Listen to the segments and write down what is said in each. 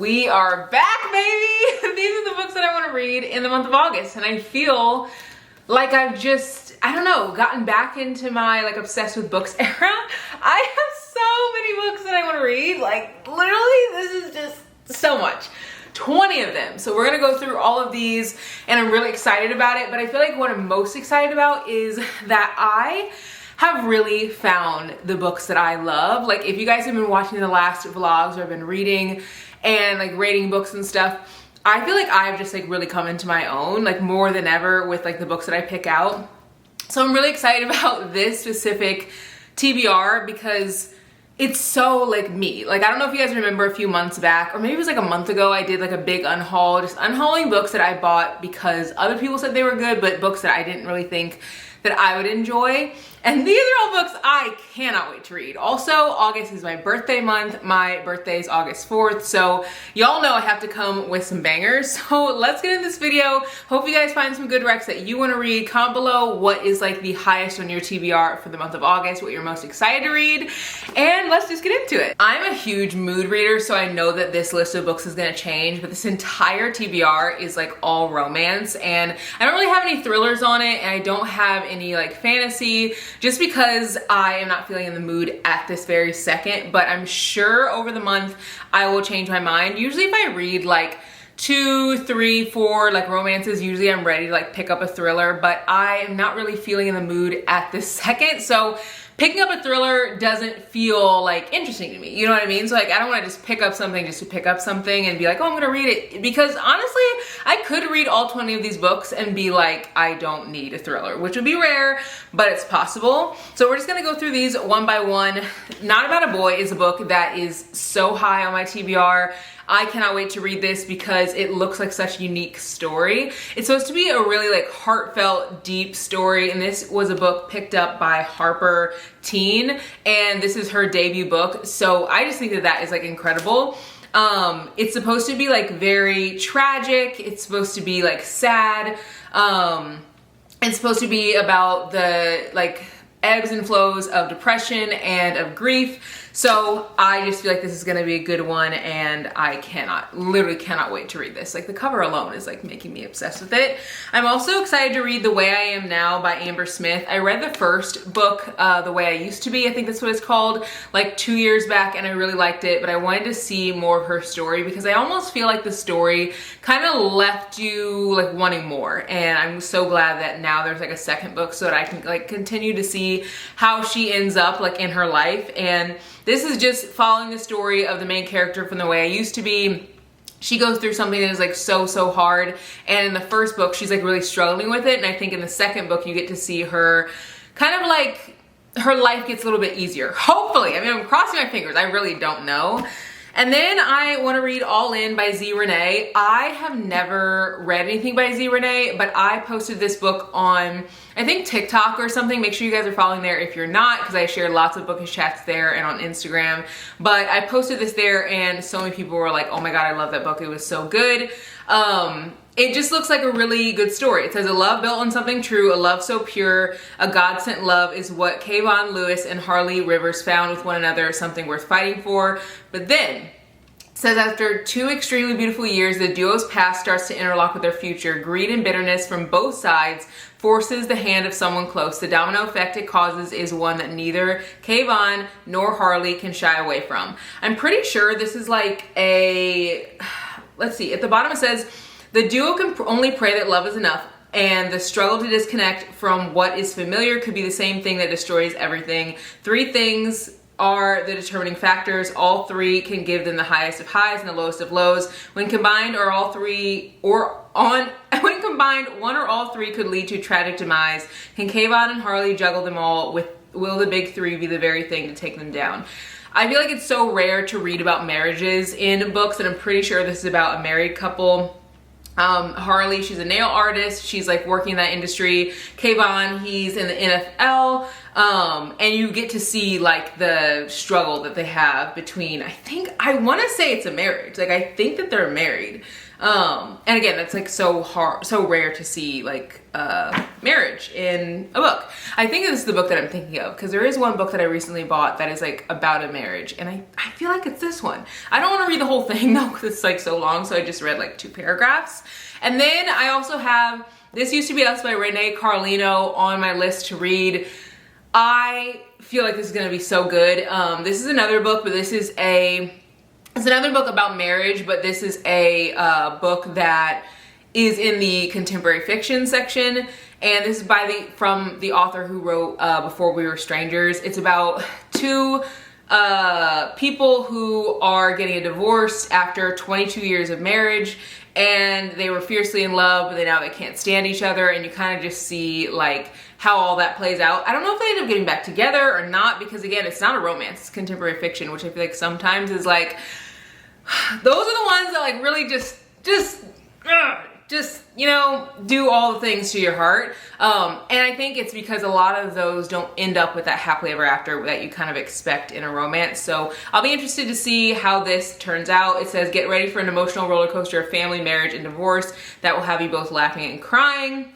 We are back, baby! These are the books that I want to read in the month of August, and I feel like I've just, I don't know, gotten back into my like obsessed with books era. I have so many books that I want to read, like literally this is just so much. 20 of them. So we're gonna go through all of these and I'm really excited about it, but I feel like what I'm most excited about is that I have really found the books that I love. Like if you guys have been watching the last vlogs or have been reading and like rating books and stuff, I feel like I've just like really come into my own, like more than ever with like the books that I pick out. So I'm really excited about this specific TBR because it's so like me. Like I don't know if you guys remember a few months back, or maybe it was like a month ago, I did like a big unhaul, just unhauling books that I bought because other people said they were good, but books that I didn't really think that I would enjoy. And these are all books I cannot wait to read. Also, August is my birthday month. My birthday is August 4th. So y'all know I have to come with some bangers. So let's get in this video. Hope you guys find some good recs that you want to read. Comment below what is like the highest on your TBR for the month of August, what you're most excited to read. And let's just get into it. I'm a huge mood reader, so I know that this list of books is gonna change, but this entire TBR is like all romance. And I don't really have any thrillers on it, and I don't have any like fantasy, just because I am not feeling in the mood at this very second, but I'm sure over the month I will change my mind. Usually if I read like 2, 3, 4 like romances, usually I'm ready to like pick up a thriller, but I am not really feeling in the mood at this second. So picking up a thriller doesn't feel like interesting to me, you know what I mean? So like I don't want to just pick up something just to pick up something and be like, oh, I'm gonna read it, because honestly I could read all 20 of these books and be like, I don't need a thriller, which would be rare, but it's possible. So we're just gonna go through these one by one. Not About a Boy is a book that is so high on my TBR. I cannot wait to read this because it looks like such a unique story. It's supposed to be a really like heartfelt, deep story, and this was a book picked up by Harper Teen, and this is her debut book. So I just think that that is like incredible. It's supposed to be like very tragic. It's supposed to be like sad. It's supposed to be about the like ebbs and flows of depression and of grief. So I just feel like this is gonna be a good one, and I literally cannot wait to read this. Like the cover alone is like making me obsessed with it. I'm also excited to read The Way I Am Now by Amber Smith. I read the first book, The Way I Used to Be, I think that's what it's called, like 2 years back, and I really liked it, but I wanted to see more of her story because I almost feel like the story kind of left you like wanting more. And I'm so glad that now there's like a second book so that I can like continue to see how she ends up like in her life. And this is just following the story of the main character from The Way I Used to Be. She goes through something that is like so hard, and in the first book she's like really struggling with it, and I think in the second book you get to see her kind of like her life gets a little bit easier, hopefully. I mean, I'm crossing my fingers, I really don't know. And then I want to read All In by Z Renee. I have never read anything by Z Renee, but I posted this book on, I think, TikTok or something. Make sure you guys are following there if you're not, because I share lots of bookish chats there and on Instagram. But I posted this there and so many people were like, oh my God, I love that book. It was so good. It just looks like a really good story. It says, a love built on something true, a love so pure, a God-sent love is what Kayvon Lewis and Harley Rivers found with one another, something worth fighting for. But then, it says, after 2 extremely beautiful years, the duo's past starts to interlock with their future. Greed and bitterness from both sides forces the hand of someone close. The domino effect it causes is one that neither Kayvon nor Harley can shy away from. I'm pretty sure this is like a, let's see, at the bottom it says, the duo can only pray that love is enough, and the struggle to disconnect from what is familiar could be the same thing that destroys everything. 3 things are the determining factors. All 3 can give them the highest of highs and the lowest of lows. When combined, one or all 3 could lead to tragic demise. Can Kayvon and Harley juggle them all? Will the big 3 be the very thing to take them down? I feel like it's so rare to read about marriages in books, and I'm pretty sure this is about a married couple. Harley, she's a nail artist. She's like working in that industry. Kayvon, he's in the NFL. And you get to see like the struggle that they have between, I want to say it's a marriage. Like I think that they're married. And again, that's like so hard, so rare to see like marriage in a book. I think this is the book that I'm thinking of, because there is one book that I recently bought that is like about a marriage, and I feel like it's this one. I don't want to read the whole thing though, because it's like so long, so I just read like 2 paragraphs. And then I also have This Used to Be Us by Renee Carlino on my list to read. I feel like this is gonna be so good. This is another book, but it's another book about marriage, but this is a book that is in the contemporary fiction section, and this is from the author who wrote Before We Were Strangers. It's about 2 people who are getting a divorce after 22 years of marriage, and they were fiercely in love, but now they can't stand each other, and you kind of just see like how all that plays out. I don't know if they end up getting back together or not, because again, it's not a romance, it's contemporary fiction, which I feel like sometimes is like, those are the ones that like really just you know, do all the things to your heart. And I think it's because a lot of those don't end up with that happily ever after that you kind of expect in a romance. So I'll be interested to see how this turns out. It says, get ready for an emotional roller coaster of family, marriage, and divorce that will have you both laughing and crying.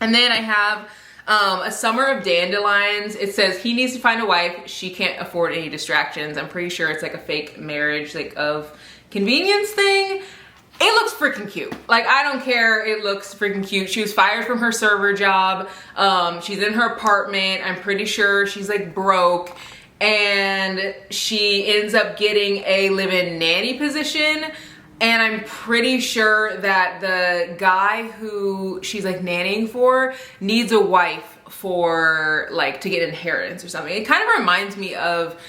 And then I have A Summer of Dandelions. It says, he needs to find a wife. She can't afford any distractions. I'm pretty sure it's like a fake marriage, like of convenience thing. It looks freaking cute. Like, I don't care. It looks freaking cute. She was fired from her server job. She's in her apartment. I'm pretty sure she's like broke, and she ends up getting a live-in nanny position. And I'm pretty sure that the guy who she's like nannying for needs a wife for like to get inheritance or something. It kind of reminds me of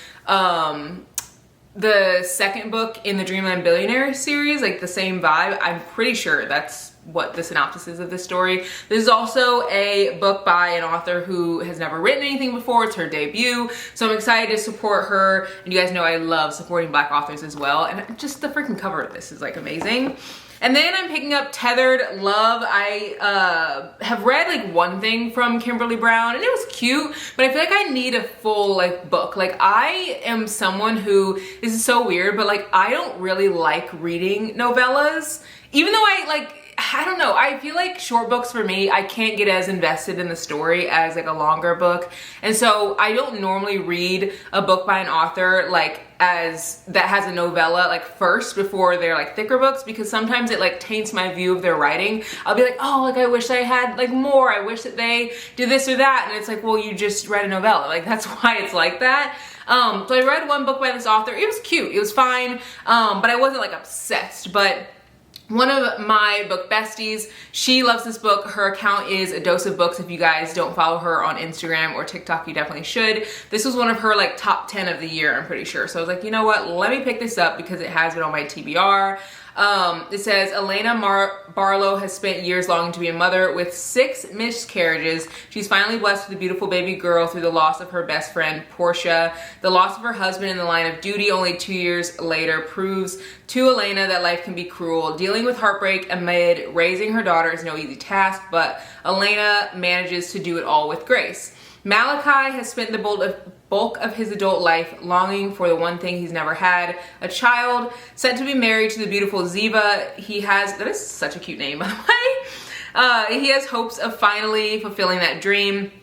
the second book in the Dreamland Billionaire series, like the same vibe. I'm pretty sure that's what the synopsis is of this story. This is also a book by an author who has never written anything before. It's her debut, so I'm excited to support her. And you guys know I love supporting Black authors as well, and just the freaking cover of this is like amazing. And then I'm picking up Tethered Love. I have read like one thing from Kimberly Brown, and it was cute, but I feel like I need a full like book. Like, I am someone who, this is so weird, but like I don't really like reading novellas, even though I don't know, I feel like short books for me, I can't get as invested in the story as like a longer book. And so I don't normally read a book by an author like that has a novella like first before they're like thicker books, because sometimes it like taints my view of their writing. I'll be like, oh, like I wish I had like more. I wish that they did this or that. And it's like, well, you just read a novella. Like, that's why it's like that. So I read one book by this author. It was cute. It was fine. But I wasn't like obsessed. But one of my book besties, she loves this book. Her account is A Dose of Books. If you guys don't follow her on Instagram or TikTok, you definitely should. This was one of her like top 10 of the year, I'm pretty sure. So I was like, you know what? Let me pick this up because it has been on my TBR. It says, Elena Barlow has spent years longing to be a mother. With 6 miscarriages, she's finally blessed with a beautiful baby girl through the loss of her best friend, Portia. The loss of her husband in the line of duty only 2 years later proves to Elena that life can be cruel. Dealing with heartbreak amid raising her daughter is no easy task, but Elena manages to do it all with grace. Malachi has spent the bulk of his adult life longing for the one thing he's never had, a child, set to be married to the beautiful Ziva. That is such a cute name, by the way. He has hopes of finally fulfilling that dream.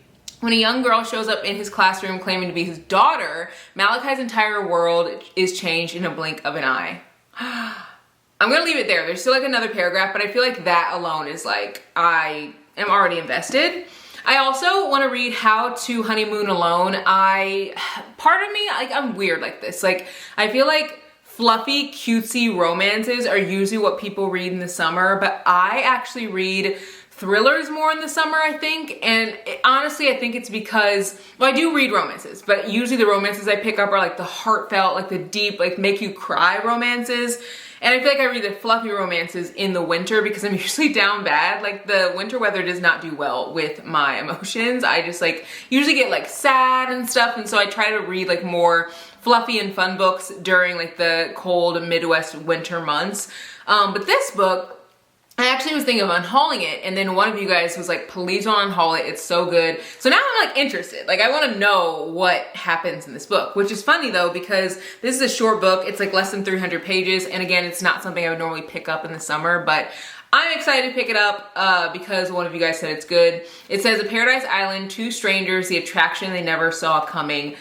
When a young girl shows up in his classroom claiming to be his daughter, Malachi's entire world is changed in a blink of an eye. I'm gonna leave it there. There's still like another paragraph, but I feel like that alone is like, I am already invested. I also want to read How to Honeymoon Alone. Part of me, like, I'm weird like this. Like, I feel like fluffy, cutesy romances are usually what people read in the summer, but I actually read thrillers more in the summer, I think. And honestly, I think it's because, well, I do read romances, but usually the romances I pick up are like the heartfelt, like the deep, like make you cry romances. And I feel like I read the fluffy romances in the winter because I'm usually down bad. Like, the winter weather does not do well with my emotions. I just like usually get like sad and stuff. And so I try to read like more fluffy and fun books during like the cold Midwest winter months. But this book I actually was thinking of unhauling it, and then one of you guys was like, please don't unhaul it, it's so good. So now I'm like interested, like I want to know what happens in this book, which is funny though, because this is a short book. It's like less than 300 pages, and again, it's not something I would normally pick up in the summer, but I'm excited to pick it up because one of you guys said it's good. It says, a Paradise Island, two strangers, the attraction they never saw coming.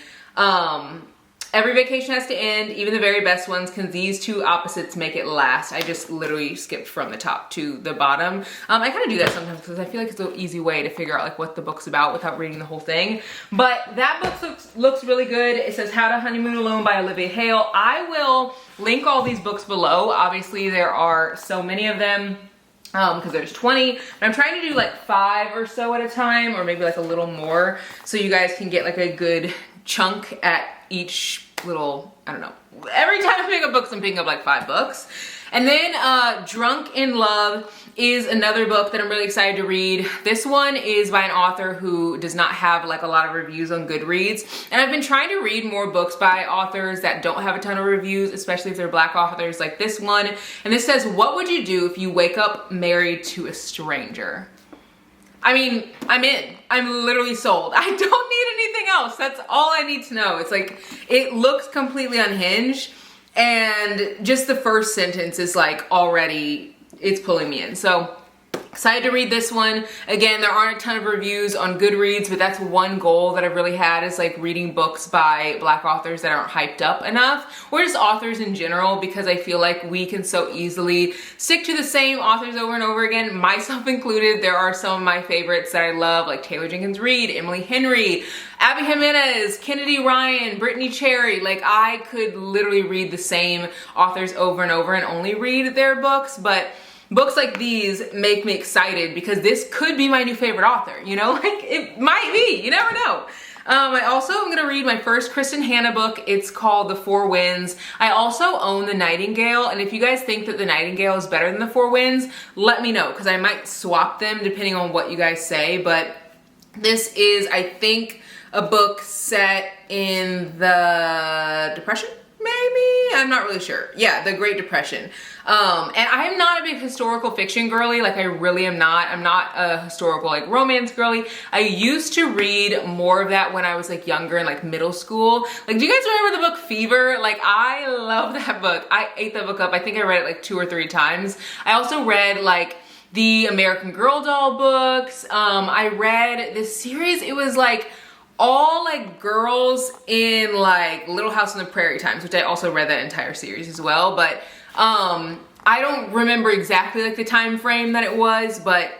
Every vacation has to end, even the very best ones. Can these two opposites make it last? I just literally skipped from the top to the bottom. I kind of do that sometimes because I feel like it's an easy way to figure out like what the book's about without reading the whole thing. But that book looks really good. It says How to Honeymoon Alone by Olivia Hale. I will link all these books below. Obviously, there are so many of them. Because there's 20, but I'm trying to do like 5 or so at a time, or maybe like a little more, so you guys can get like a good chunk at each little, I don't know. Every time I pick up books, I'm picking up like 5 books. And then Drunk in Love is another book that I'm really excited to read. This one is by an author who does not have like a lot of reviews on Goodreads. And I've been trying to read more books by authors that don't have a ton of reviews, especially if they're Black authors like this one. And this says, what would you do if you wake up married to a stranger? I mean, I'm in. I'm literally sold. I don't need anything else. That's all I need to know. It's like, it looks completely unhinged. And just the first sentence is like already, it's pulling me in. So excited to read this one. Again, there aren't a ton of reviews on Goodreads, but that's one goal that I've really had, is like reading books by Black authors that aren't hyped up enough, or just authors in general, because I feel like we can so easily stick to the same authors over and over again, myself included. There are some of my favorites that I love, like Taylor Jenkins Reid, Emily Henry, Abby Jimenez, Kennedy Ryan, Brittany Cherry. Like, I could literally read the same authors over and over and only read their books, but books like these make me excited because this could be my new favorite author, you know? Like, it might be, you never know. I also am gonna read my first Kristen Hanna book. It's called The Four Winds. I also own The Nightingale, and if you guys think that The Nightingale is better than The Four Winds, let me know, because I might swap them depending on what you guys say. But this is, I think, a book set in the Depression? Maybe? I'm not really sure. Yeah, the Great Depression. And I'm not a big historical fiction girly. Like, I really am not. I'm not a historical like romance girly. I used to read more of that when I was like younger in like middle school. Like, do you guys remember the book Fever? Like, I love that book. I ate that book up. I think I read it like 2 or 3 times. I also read like the American Girl doll books. I read this series. It was like all like girls in like Little House on the Prairie times, which I also read that entire series as well. But I don't remember exactly like the time frame that it was, but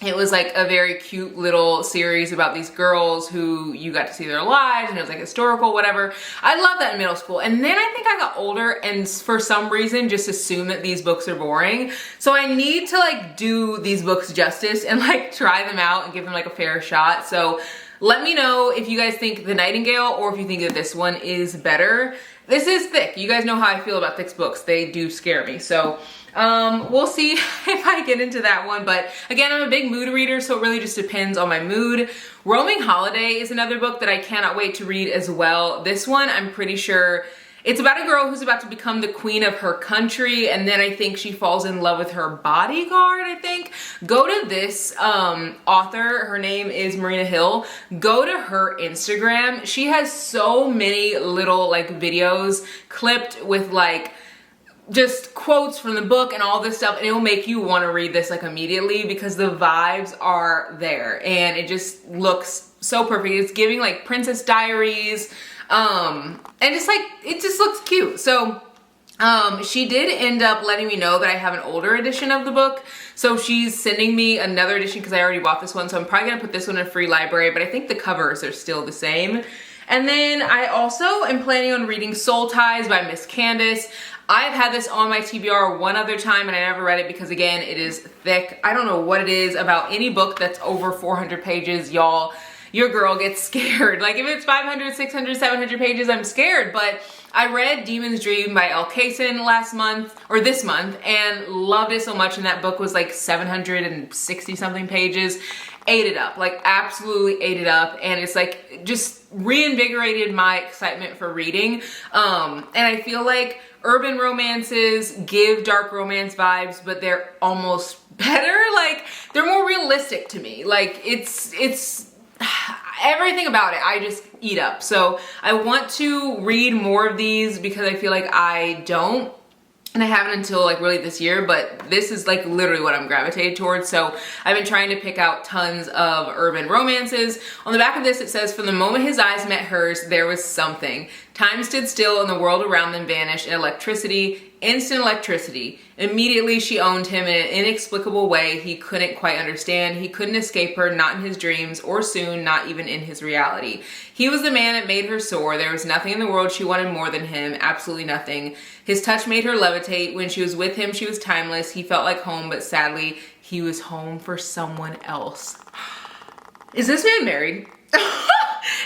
it was like a very cute little series about these girls who you got to see their lives, and it was like historical, whatever. I loved that in middle school. And then I think I got older and for some reason just assumed that these books are boring. So I need to like do these books justice and like try them out and give them like a fair shot. So let me know if you guys think The Nightingale, or if you think that this one is better. This is thick. You guys know how I feel about thick books. They do scare me. So we'll see if I get into that one. But again, I'm a big mood reader, so it really just depends on my mood. Roaming Holiday is another book that I cannot wait to read as well. This one, I'm pretty sure it's about a girl who's about to become the queen of her country, and then I think she falls in love with her bodyguard, I think. Go to this author, her name is Marina Hill. Go to her Instagram. She has so many little like videos clipped with like just quotes from the book and all this stuff, and it will make you want to read this like immediately because the vibes are there and it just looks so perfect. It's giving like Princess Diaries, and it's like, it just looks cute. So she did end up letting me know that I have an older edition of the book, so she's sending me another edition because I already bought this one, so I'm probably gonna put this one in a free library, but I think the covers are still the same. And then I also am planning on reading Soul Ties by Miss Candace. I've had this on my TBR one other time and I never read it because, again, it is thick. I don't know what it is about any book that's over 400 pages, y'all. Your girl gets scared. Like, if it's 500, 600, 700 pages, I'm scared. But I read Demon's Dream by Elle Kaysen this month, and loved it so much, and that book was like 760 something pages. Ate it up, like absolutely ate it up, and it's like just reinvigorated my excitement for reading. And I feel like urban romances give dark romance vibes, but they're almost better. Like, they're more realistic to me. Like, it's everything about it I just eat up. So I want to read more of these because I feel like I don't, and I haven't until like really this year, but this is like literally what I'm gravitated towards. So I've been trying to pick out tons of urban romances. On the back of this it says, from the moment his eyes met hers, there was something. Time stood still and the world around them vanished in electricity, instant electricity. Immediately she owned him in an inexplicable way he couldn't quite understand. He couldn't escape her, not in his dreams, or soon, not even in his reality. He was the man that made her soar. There was nothing in the world she wanted more than him, absolutely nothing. His touch made her levitate. When she was with him, she was timeless. He felt like home, but sadly, he was home for someone else. Is this man married?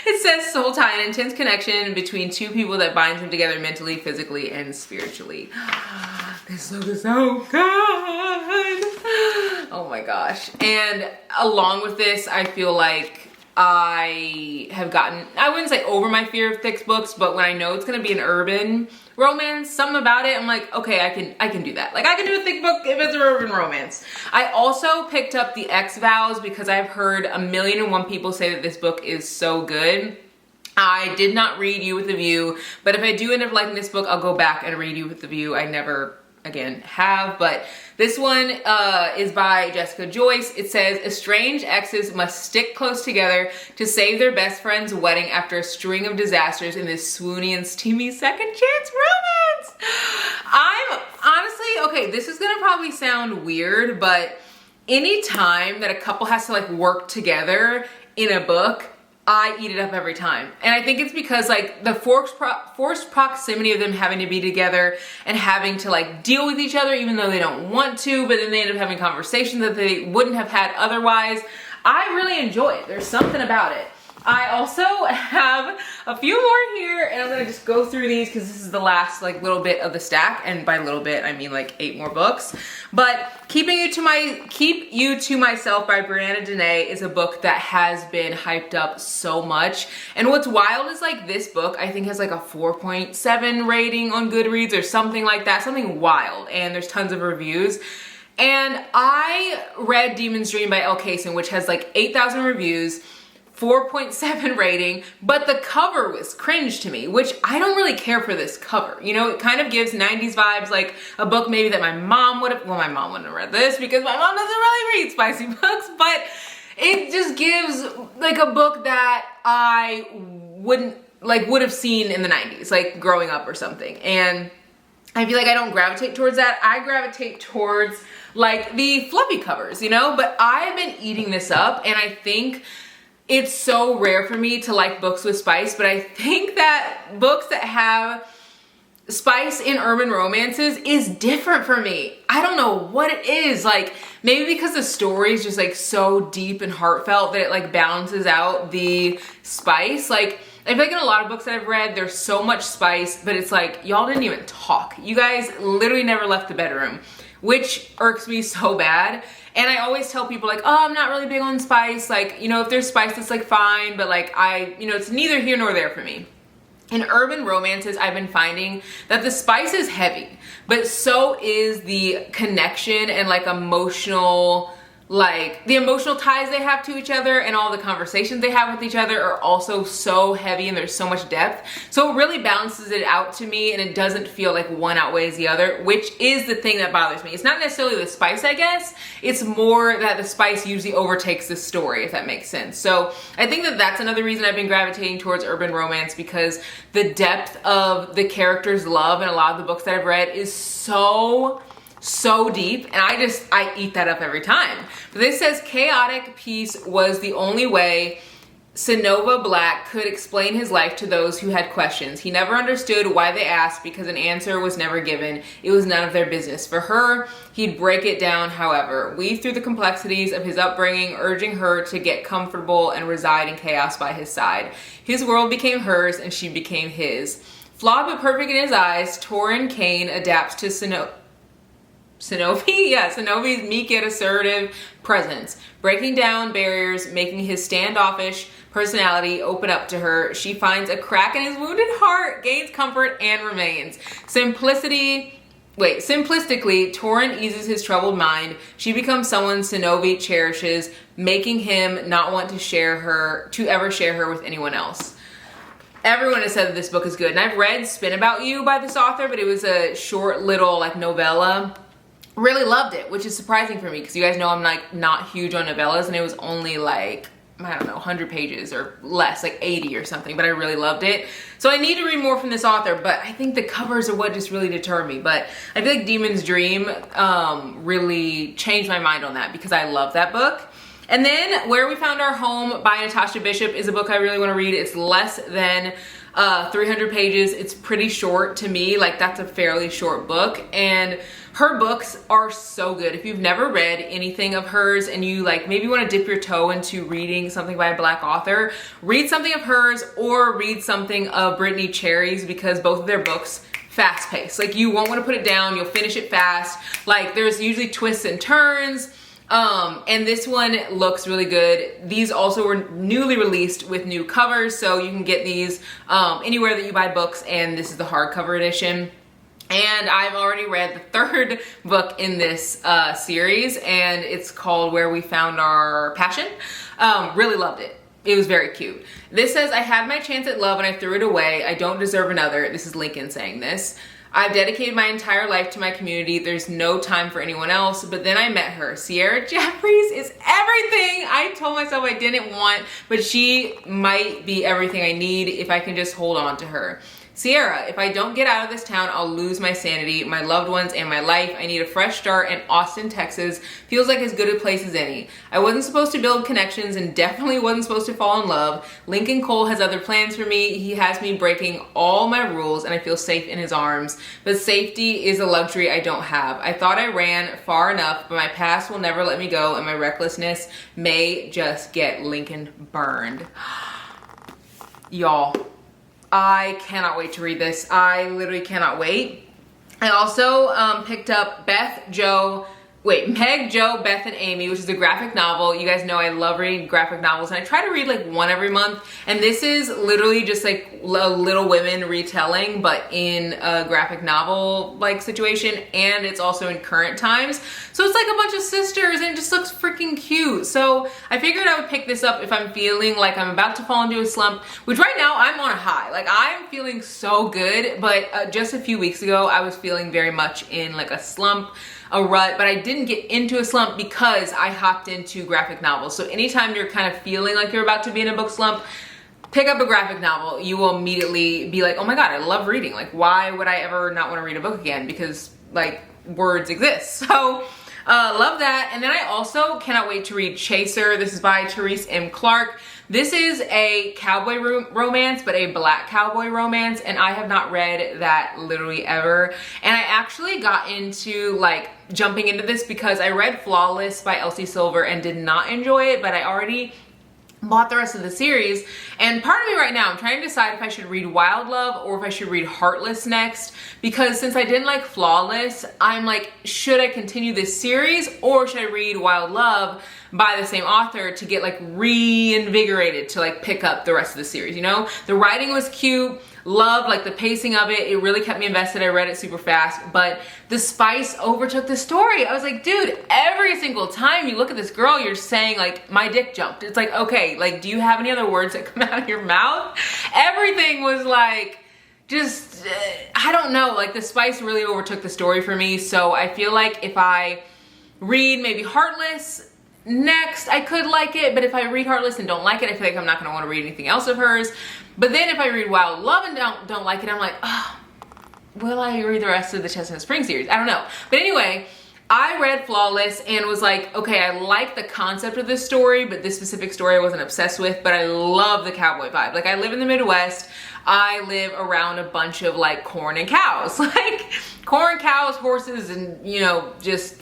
It says soul tie, an intense connection between two people that binds them together mentally, physically, and spiritually. This book is so good. Oh my gosh. And along with this, I feel like I have gotten, I wouldn't say over my fear of thick books, but when I know it's gonna be an urban romance, something about it, I'm like, okay, I can do that. Like, I can do a thick book if it's an urban romance. I also picked up The X-Vows because I've heard 1,000,001 people say that this book is so good. I did not read You with a View, but if I do end up liking this book, I'll go back and read You with a View. I never, again, have, but this one is by Jessica Joyce. It says, estranged exes must stick close together to save their best friend's wedding after a string of disasters in this swoony and steamy second chance romance. I'm honestly, okay, this is gonna probably sound weird, but any time that a couple has to like work together in a book, I eat it up every time. And I think it's because like the forced proximity of them having to be together and having to like deal with each other even though they don't want to, but then they end up having conversations that they wouldn't have had otherwise. I really enjoy it. There's something about it. I also have a few more here, and I'm gonna just go through these because this is the last like little bit of the stack, and by little bit I mean like 8 more books. But Keep You to Myself by Brianna Deney is a book that has been hyped up so much. And what's wild is like this book I think has like a 4.7 rating on Goodreads or something like that, something wild, and there's tons of reviews. And I read Demon's Dream by Elle Kaysen, which has like 8,000 reviews, 4.7 rating, but the cover was cringe to me, which I don't really care for this cover. You know, it kind of gives 90s vibes, like a book maybe that my mom would have, well, my mom wouldn't have read this because my mom doesn't really read spicy books, but it just gives like a book that I would have seen in the 90s, like growing up or something. And I feel like I don't gravitate towards that. I gravitate towards like the fluffy covers, you know, but I've been eating this up, and I think it's so rare for me to like books with spice, but I think that books that have spice in urban romances is different for me. I don't know what it is. Like, maybe because the story is just like so deep and heartfelt that it like balances out the spice. Like, I feel like in a lot of books that I've read, there's so much spice, but it's like, y'all didn't even talk. You guys literally never left the bedroom, which irks me so bad. And I always tell people like, oh, I'm not really big on spice. Like, you know, if there's spice, it's like fine, but like it's neither here nor there for me. In urban romances, I've been finding that the spice is heavy, but so is the connection and like emotional, like the emotional ties they have to each other and all the conversations they have with each other are also so heavy, and there's so much depth. So it really balances it out to me, and it doesn't feel like one outweighs the other, which is the thing that bothers me. It's not necessarily the spice, I guess. It's more that the spice usually overtakes the story, if that makes sense. So I think that that's another reason I've been gravitating towards urban romance, because the depth of the characters' love in a lot of the books that I've read is so deep, and I eat that up every time. But this says, chaotic peace was the only way Sinova Black could explain his life to those who had questions. He never understood why they asked, because an answer was never given. It was none of their business. For her, he'd break it down, however, weave through the complexities of his upbringing, urging her to get comfortable and reside in chaos by his side. His world became hers, and she became his. Flawed but perfect in his eyes, Torrin Kane adapts to Sonovi's meek yet assertive presence, breaking down barriers, making his standoffish personality open up to her. She finds a crack in his wounded heart, gains comfort, and remains. Simplistically, Torrin eases his troubled mind. She becomes someone Sonovi cherishes, making him not want to ever share her with anyone else. Everyone has said that this book is good, and I've read Spin About You by this author, but it was a short little like novella. Really loved it, which is surprising for me because you guys know I'm like not huge on novellas, and it was only like, I don't know, 100 pages or less, like 80 or something, but I really loved it. So I need to read more from this author, but I think the covers are what just really deter me. But I feel like Demon's Dream really changed my mind on that because I love that book. And then Where We Found Our Home by Natasha Bishop is a book I really want to read. It's less than 300 pages. It's pretty short to me. Like, that's a fairly short book. And her books are so good. If you've never read anything of hers and you like maybe want to dip your toe into reading something by a Black author, read something of hers or read something of Brittany Cherry's, because both of their books fast paced. Like, you won't want to put it down. You'll finish it fast. Like, there's usually twists and turns. And this one looks really good. These also were newly released with new covers, so you can get these anywhere that you buy books, and this is the hardcover edition. And I've already read the third book in this series, and it's called Where We Found Our Passion. Really loved it. It was very cute. This says, I had my chance at love and I threw it away. I don't deserve another. This is Lincoln saying this. I've dedicated my entire life to my community. There's no time for anyone else. But then I met her. Sierra Jeffries is everything I told myself I didn't want, but she might be everything I need if I can just hold on to her. Sierra, if I don't get out of this town, I'll lose my sanity, my loved ones, and my life. I need a fresh start, and Austin, Texas feels like as good a place as any. I wasn't supposed to build connections and definitely wasn't supposed to fall in love. Lincoln Cole has other plans for me. He has me breaking all my rules, and I feel safe in his arms. But safety is a luxury I don't have. I thought I ran far enough, but my past will never let me go, and my recklessness may just get Lincoln burned. Y'all, I cannot wait to read this. I literally cannot wait. I also picked up Meg, Jo, Beth, and Amy, which is a graphic novel. You guys know I love reading graphic novels, and I try to read like one every month. And this is literally just like a Little Women retelling, but in a graphic novel like situation, and it's also in current times. So it's like a bunch of sisters, and it just looks freaking cute. So I figured I would pick this up if I'm feeling like I'm about to fall into a slump, which right now I'm on a high. Like, I'm feeling so good, but just a few weeks ago I was feeling very much in like a slump, a rut, but I didn't get into a slump because I hopped into graphic novels. So anytime you're kind of feeling like you're about to be in a book slump, pick up a graphic novel. You will immediately be like, oh my God, I love reading. Like, why would I ever not want to read a book again? Because like, words exist. So love that. And then I also cannot wait to read Chaser. This is by Therese M. Clarke. This is a cowboy romance, but a Black cowboy romance, and I have not read that literally ever. And I actually got into like jumping into this because I read Flawless by Elsie Silver and did not enjoy it, but I already bought the rest of the series. And part of me right now, I'm trying to decide if I should read Wild Love or if I should read Heartless next, because since I didn't like Flawless, I'm like, should I continue this series or should I read Wild Love by the same author to get like reinvigorated to like pick up the rest of the series, you know? The writing was cute. Loved like the pacing of it. It really kept me invested. I read it super fast, but the spice overtook the story. I was like, dude, every single time you look at this girl, you're saying like, my dick jumped. It's like, okay, like, do you have any other words that come out of your mouth? Everything was like, just, I don't know, like the spice really overtook the story for me. So I feel like if I read maybe Heartless next, I could like it, but if I read Heartless and don't like it, I feel like I'm not gonna wanna read anything else of hers. But then if I read Wild Love and don't like it, I'm like, oh, will I read the rest of the Chestnut Spring series? I don't know. But anyway, I read Flawless and was like, okay, I like the concept of this story, but this specific story I wasn't obsessed with, but I love the cowboy vibe. Like, I live in the Midwest. I live around a bunch of like corn and cows. Like corn, cows, horses, and you know, just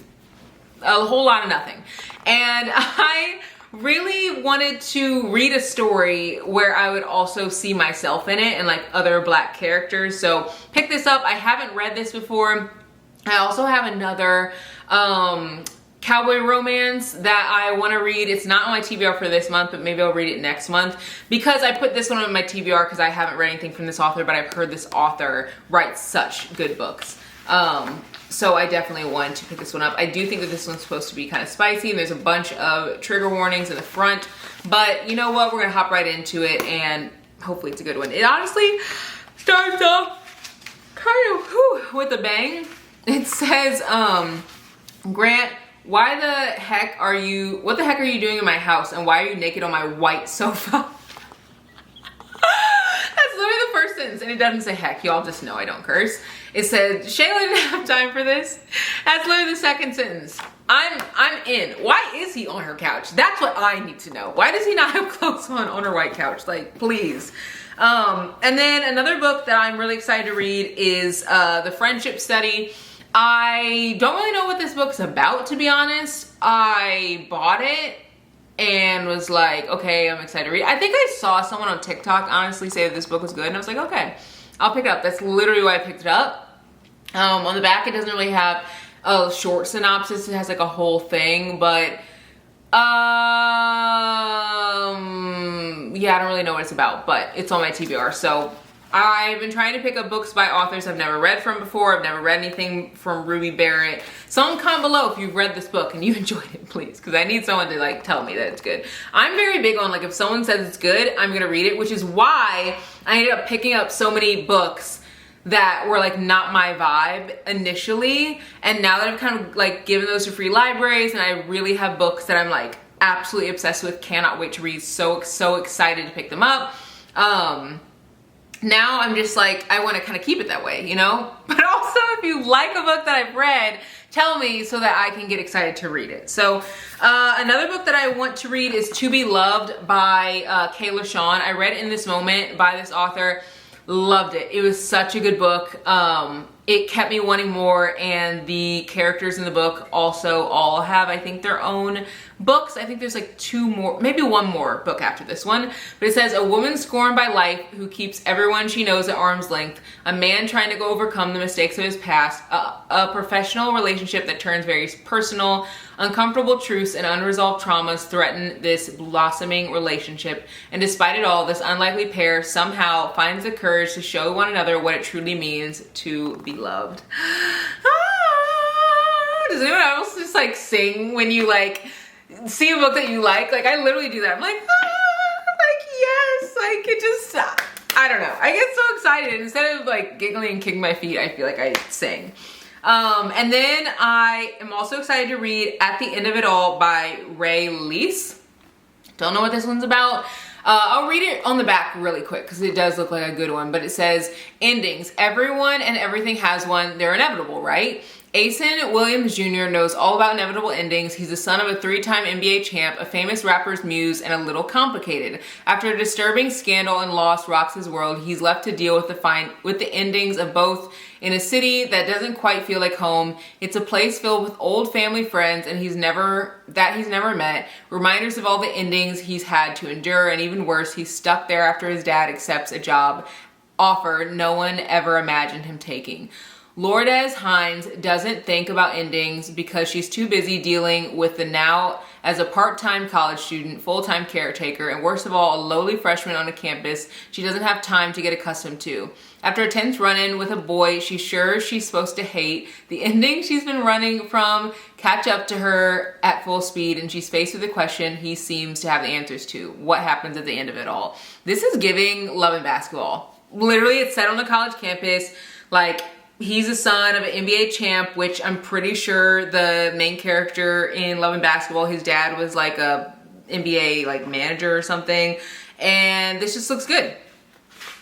a whole lot of nothing. And I really wanted to read a story where I would also see myself in it and like other Black characters. So pick this up. I haven't read this before. I also have another cowboy romance that I want to read. It's not on my TBR for this month, but maybe I'll read it next month, because I put this one on my TBR because I haven't read anything from this author, but I've heard this author write such good books. So I definitely want to pick this one up. I do think that this one's supposed to be kind of spicy, and there's a bunch of trigger warnings in the front, but you know what? We're gonna hop right into it, and hopefully it's a good one. It honestly starts off kind of with a bang. It says, Grant, what the heck are you doing in my house, and why are you naked on my white sofa? That's literally the first sentence, and it doesn't say heck. Y'all just know I don't curse. It said, Shayla didn't have time for this. That's literally the second sentence. I'm in. Why is he on her couch? That's what I need to know. Why does he not have clothes on her white couch? Like, please. And then another book that I'm really excited to read is The Friendship Study. I don't really know what this book's about, to be honest. I bought it and was like, okay, I'm excited to read. I think I saw someone on TikTok honestly say that this book was good, and I was like, okay, I'll pick it up. That's literally why I picked it up. On the back, it doesn't really have a short synopsis. It has like a whole thing, but yeah, I don't really know what it's about, but it's on my TBR. So I've been trying to pick up books by authors I've never read from before. I've never read anything from Ruby Barrett. Someone comment below if you've read this book and you enjoyed it, please, because I need someone to like tell me that it's good. I'm very big on like, if someone says it's good, I'm gonna read it, which is why I ended up picking up so many books that were like not my vibe initially, and now that I've kind of like given those to free libraries and I really have books that I'm like absolutely obsessed with, cannot wait to read, so excited to pick them up. Now I'm just like, I want to kind of keep it that way, you know? But also, if you like a book that I've read, tell me so that I can get excited to read it. So another book that I want to read is To Be Loved by Kayla Shawn. I read In This Moment by this author. Loved it. It was such a good book. It kept me wanting more, and the characters in the book also all have, I think, their own books. I think there's like two more, maybe one more book after this one, but it says, a woman scorned by life who keeps everyone she knows at arm's length, a man trying to overcome the mistakes of his past, a professional relationship that turns very personal, uncomfortable truths and unresolved traumas threaten this blossoming relationship, and despite it all, this unlikely pair somehow finds the courage to show one another what it truly means to be loved. Does anyone else just like sing when you like see a book that you like? Like, I literally do that. I'm like, like, yes, I could just, I don't know. I get so excited. Instead of like giggling and kicking my feet, I feel like I sing. And then I am also excited to read At the End of It All by Ray Lease. Don't know what this one's about. I'll read it on the back really quick because it does look like a good one, but it says, endings. Everyone and everything has one. They're inevitable, right? Asen Williams Jr. knows all about inevitable endings. He's the son of a 3-time NBA champ, a famous rapper's muse, and a little complicated. After a disturbing scandal and loss rocks his world, he's left to deal with the endings of both in a city that doesn't quite feel like home. It's a place filled with old family friends and he's never met, reminders of all the endings he's had to endure, and even worse, he's stuck there after his dad accepts a job offer no one ever imagined him taking. Lourdes Hines doesn't think about endings because she's too busy dealing with the now as a part-time college student, full-time caretaker, and worst of all, a lowly freshman on a campus she doesn't have time to get accustomed to. After a tense run-in with a boy she's sure she's supposed to hate, the ending she's been running from catch up to her at full speed, and she's faced with a question he seems to have the answers to. What happens at the end of it all? This is giving Love and Basketball. Literally, it's set on a college campus. Like, he's a son of an NBA champ, which I'm pretty sure the main character in Love and Basketball, his dad was like a NBA like manager or something. And this just looks good.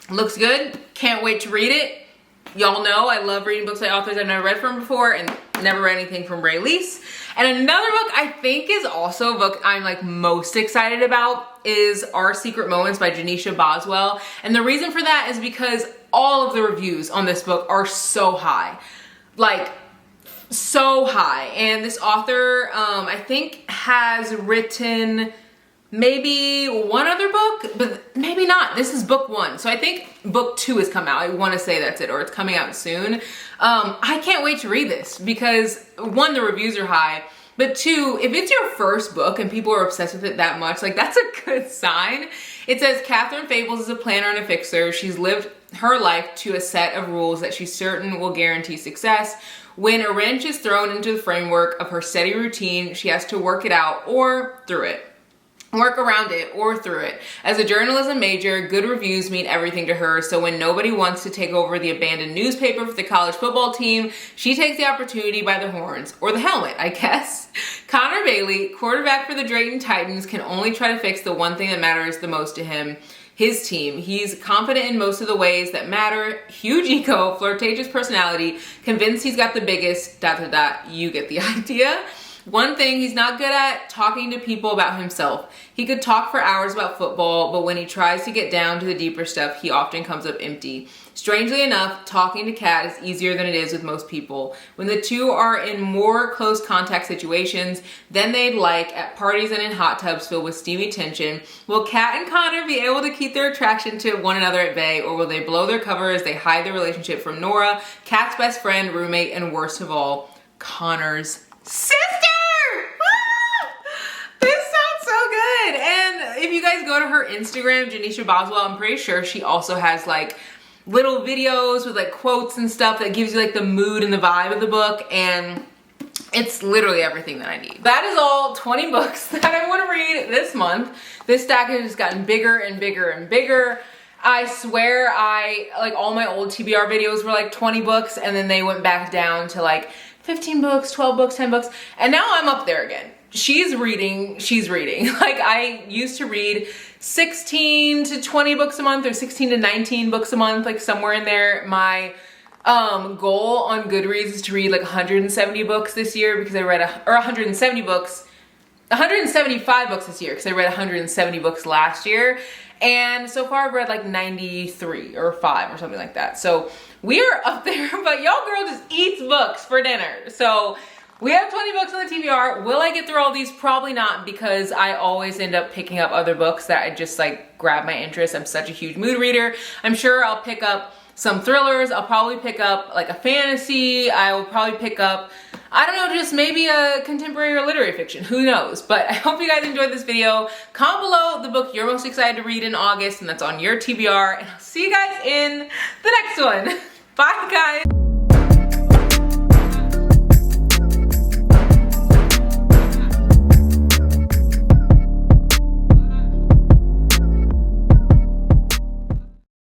Looks good. Can't wait to read it. Y'all know I love reading books by authors I've never read from before and never read anything from Ray Lease. And another book I think is also a book I'm like most excited about is Our Secret Moments by Janisha Boswell. And the reason for that is because all of the reviews on this book are so high. Like, so high. And this author, I think has written maybe one other book, but maybe not. This is book 1. So I think book 2 has come out. I want to say that's it, or it's coming out soon. I can't wait to read this because 1, the reviews are high, but 2, if it's your first book and people are obsessed with it that much, like that's a good sign. It says Catherine Fables is a planner and a fixer. She's lived her life to a set of rules that she's certain will guarantee success. When a wrench is thrown into the framework of her steady routine, she has to work it out or through it. Work around it or through it. As a journalism major, good reviews mean everything to her, so when nobody wants to take over the abandoned newspaper for the college football team, she takes the opportunity by the horns, or the helmet, I guess. Connor Bailey, quarterback for the Drayton Titans, can only try to fix the one thing that matters the most to him, his team. He's confident in most of the ways that matter, huge ego, flirtatious personality, convinced he's got the biggest, you get the idea. One thing he's not good at, talking to people about himself. He could talk for hours about football, but when he tries to get down to the deeper stuff, he often comes up empty. Strangely enough, talking to Kat is easier than it is with most people. When the two are in more close contact situations than they'd like, at parties and in hot tubs filled with steamy tension, will Kat and Connor be able to keep their attraction to one another at bay, or will they blow their cover as they hide their relationship from Nora, Kat's best friend, roommate, and worst of all, Connor's sister? And if you guys go to her Instagram, Janisha Boswell, I'm pretty sure she also has like little videos with like quotes and stuff that gives you like the mood and the vibe of the book, and it's literally everything that I need. That is all 20 books that I want to read this month. This stack has just gotten bigger and bigger and bigger. I swear like all my old TBR videos were like 20 books, and then they went back down to like 15 books, 12 books, 10 books, and now I'm up there again. She's reading. Like I used to read 16 to 20 books a month, or 16 to 19 books a month, like somewhere in there. My goal on Goodreads is to read like 170 books this year because I read 175 books this year because I read 170 books last year. And so far I've read like 93 or 5 or something like that. So we are up there, but y'all girl just eats books for dinner. So we have 20 books on the TBR. Will I get through all these? Probably not, because I always end up picking up other books that I just like grab my interest. I'm such a huge mood reader. I'm sure I'll pick up some thrillers. I'll probably pick up like a fantasy. I will probably pick up, I don't know, just maybe a contemporary or literary fiction. Who knows? But I hope you guys enjoyed this video. Comment below the book you're most excited to read in August and that's on your TBR. And I'll see you guys in the next one. Bye, guys.